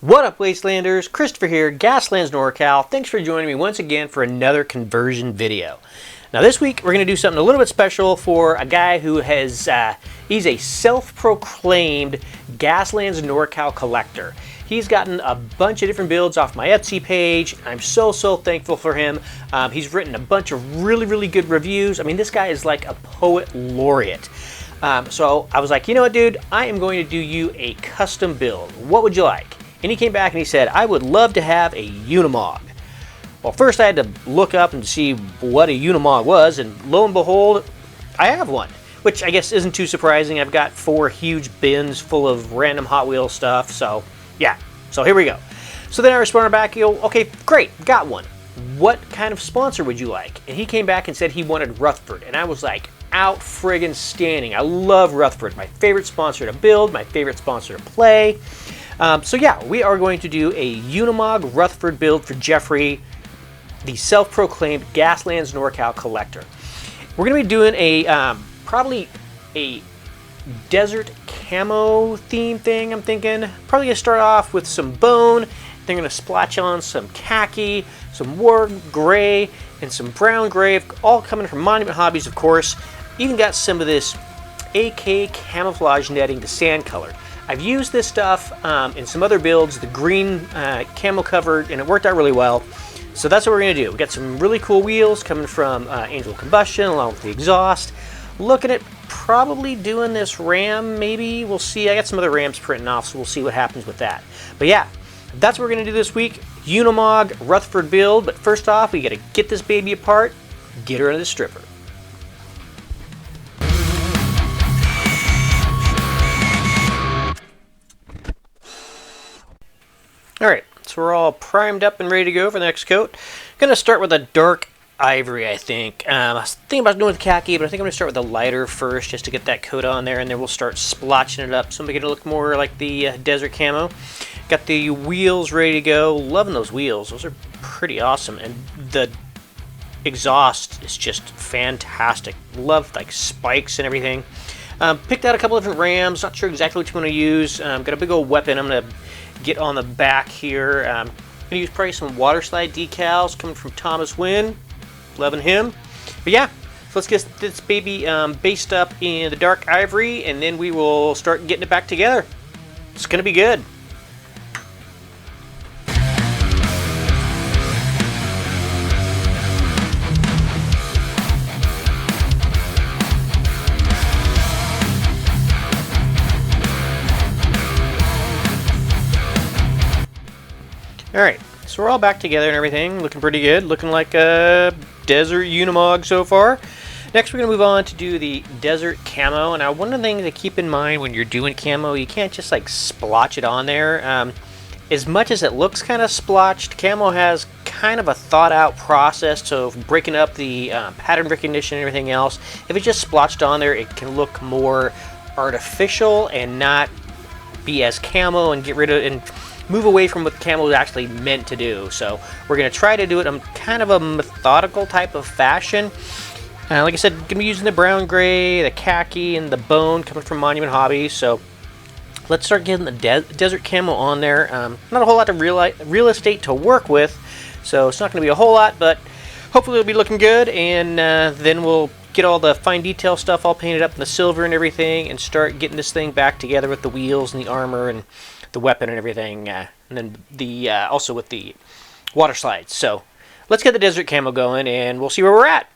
What up, Wastelanders? Christopher here, Gaslands NorCal. Thanks for joining me once again for another conversion video. Now this week we're going to do something a little bit special for a guy who has, he's a self-proclaimed Gaslands NorCal collector. He's gotten a bunch of different builds off my Etsy page. I'm so thankful for him. He's written a bunch of really good reviews. I mean, this guy is like a poet laureate. So I was like, you know what, dude? I am going to do you a custom build. What would you like? And he came back and he said, I would love to have a Unimog. Well, first I had to look up and see what a Unimog was, and lo and behold, I have one. Which I guess isn't too surprising. I've got 4 huge bins full of random Hot Wheels stuff, so yeah. So here we go. So then I responded back, okay, great, got one. What kind of sponsor would you like? And he came back and said he wanted Rutherford, and I was like, out friggin' standing. I love Rutherford. My favorite sponsor to build, my favorite sponsor to play. So yeah, we are going to do a Unimog Rutherford build for Jeffrey, the self-proclaimed Gaslands NorCal collector. We're going to be doing a probably a desert camo theme thing, I'm thinking. Probably going to start off with some bone, then going to splotch on some khaki, some war gray, and some brown gray, all coming from Monument Hobbies, of course. Even got some of this AK camouflage netting to sand color. I've used this stuff in some other builds, the green camo cover, and it worked out really well. So that's what we're going to do. We got some really cool wheels coming from Angel Combustion along with the exhaust. Looking at probably doing this Ram, maybe. We'll see. I got some other Rams printing off, so we'll see what happens with that. But yeah, that's what we're going to do this week. Unimog Rutherford build. But first off, we got to get this baby apart, get her into the stripper. Alright, so we're all primed up and ready to go for the next coat. Going to start with a dark ivory, I think. I was thinking about doing with khaki, but I think I'm going to start with a lighter first just to get that coat on there, and then we'll start splotching it up so we get it to look more like the desert camo. Got the wheels ready to go. Loving those wheels. Those are pretty awesome, and the exhaust is just fantastic. Love like spikes and everything. Picked out a couple different Rams. Not sure exactly which one to use. Got a big old weapon. I'm going to get on the back here. I'm going to use probably some water slide decals coming from Thomas Wynn. Loving him. But yeah, so let's get this baby based up in the dark ivory, and then we will start getting it back together. It's going to be good. Alright, so we're all back together and everything, looking pretty good, looking like a desert Unimog so far. Next we're going to move on to do the desert camo. Now one of the things to keep in mind when you're doing camo, you can't just like splotch it on there. As much as it looks kind of splotched, camo has kind of a thought out process, so breaking up the pattern recognition and everything else. If it's just splotched on there, it can look more artificial and not be as camo, and get rid of and move away from what camo is actually meant to do. So we're going to try to do it in kind of a methodical type of fashion. Like I said, going to be using the brown gray, the khaki, and the bone coming from Monument Hobbies. So let's start getting the desert camo on there. Not a whole lot of real estate to work with, so it's not going to be a whole lot, but hopefully it'll be looking good, and then we'll get all the fine detail stuff all painted up in the silver and everything, and start getting this thing back together with the wheels and the armor and the weapon and everything, and then the also with the water slides. So let's get the desert camo going, and we'll see where we're at.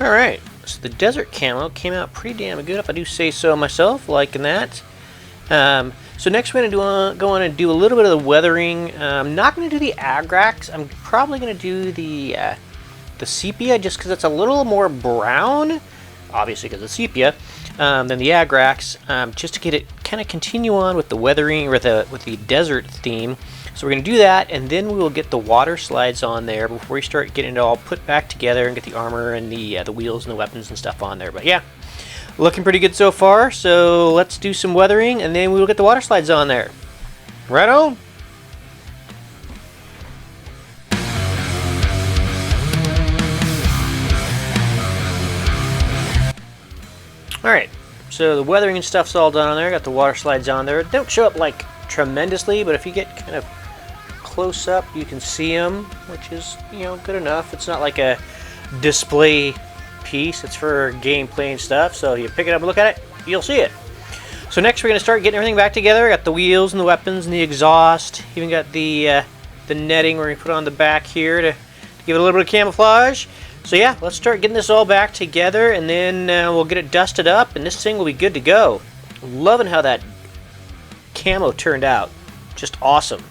Alright, so the desert camo came out pretty damn good, if I do say so myself, liking that. So next we're going to go on and do a little bit of the weathering. I'm not going to do the Agrax. I'm probably going to do the sepia, just because it's a little more brown, obviously because it's sepia, than the Agrax, just to get it kind of continue on with the weathering, with the desert theme. So we're going to do that, and then we will get the water slides on there before we start getting it all put back together and get the armor and the wheels and the weapons and stuff on there. But yeah, looking pretty good so far. So let's do some weathering, and then we will get the water slides on there. Right on. Alright, so the weathering and stuff's all done on there. Got the water slides on there. They don't show up like tremendously, but if you get kind of close up, you can see them, which is, you know, good enough. It's not like a display piece. It's for gameplay and stuff, so you pick it up and look at it, you'll see it. So next we're going to start getting everything back together. Got the wheels and the weapons and the exhaust. Even got the netting we're going to put on the back here to give it a little bit of camouflage. So yeah, let's start getting this all back together, and then we'll get it dusted up, and this thing will be good to go. Loving how that camo turned out. Just awesome.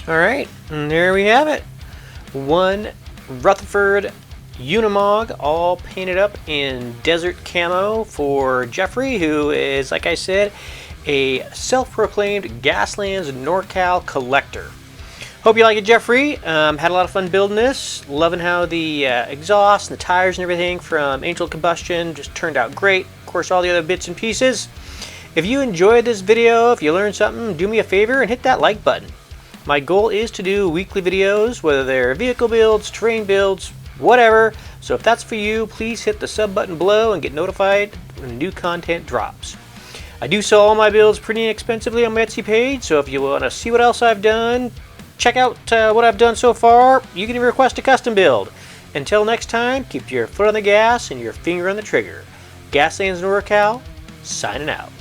Alright, and there we have it. One Rutherford Unimog, all painted up in desert camo for Jeffrey, who is, like I said, a self-proclaimed Gaslands NorCal collector. Hope you like it, Jeffrey. Had a lot of fun building this. Loving how the exhaust and the tires and everything from Angel Combustion just turned out great. Of course, all the other bits and pieces. If you enjoyed this video, if you learned something, do me a favor and hit that like button. My goal is to do weekly videos, whether they're vehicle builds, terrain builds, whatever. So if that's for you, please hit the sub button below and get notified when new content drops. I do sell all my builds pretty inexpensively on my Etsy page, so if you want to see what else I've done, check out what I've done so far. You can even request a custom build. Until next time, keep your foot on the gas and your finger on the trigger. Gaslands NorCal, signing out.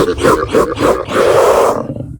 Thank you.